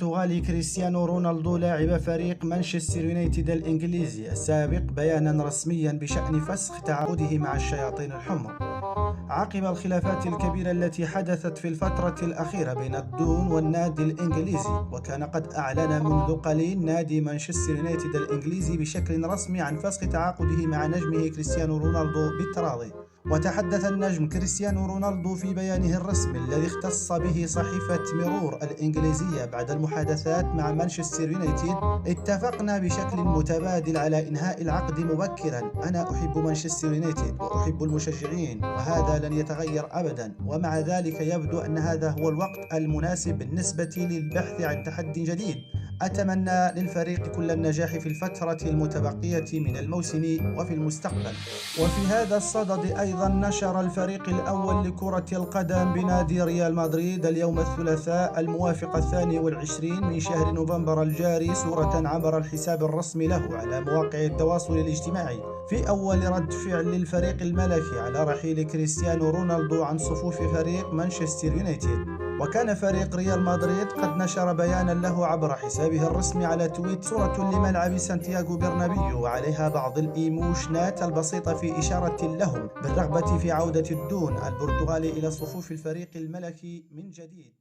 البرتغالي كريستيانو رونالدو لاعب فريق مانشستر يونايتد الإنجليزي السابق بيانا رسميا بشأن فسخ تعاقده مع الشياطين الحمر عقب الخلافات الكبيرة التي حدثت في الفترة الأخيرة بين الدون والنادي الإنجليزي. وكان قد أعلن منذ قليل نادي مانشستر يونايتد الإنجليزي بشكل رسمي عن فسخ تعاقده مع نجمه كريستيانو رونالدو بالتراضي. وتحدث النجم كريستيانو رونالدو في بيانه الرسمي الذي اختص به صحيفة ميرور الإنجليزية بعد المحادثات مع مانشستر يونايتد: اتفقنا بشكل متبادل على إنهاء العقد مبكرا. أنا أحب مانشستر يونايتد وأحب المشجعين وهذا لن يتغير أبدا، ومع ذلك يبدو أن هذا هو الوقت المناسب بالنسبة للبحث عن تحدي جديد. أتمنى للفريق كل النجاح في الفترة المتبقية من الموسم وفي المستقبل. وفي هذا الصدد أيضا نشر الفريق الأول لكرة القدم بنادي ريال مدريد اليوم الثلاثاء الموافق 22 من شهر نوفمبر الجاري صورة عبر الحساب الرسمي له على مواقع التواصل الاجتماعي في أول رد فعل للفريق الملكي على رحيل كريستيانو رونالدو عن صفوف فريق مانشستر يونايتد. وكان فريق ريال مدريد قد نشر بيانا له عبر حسابه الرسمي على تويت صورة لملعب سانتياغو برنابيو وعليها بعض الإيموشنات البسيطة في إشارة لهم بالرغبة في عودة الدون البرتغالي إلى صفوف الفريق الملكي من جديد.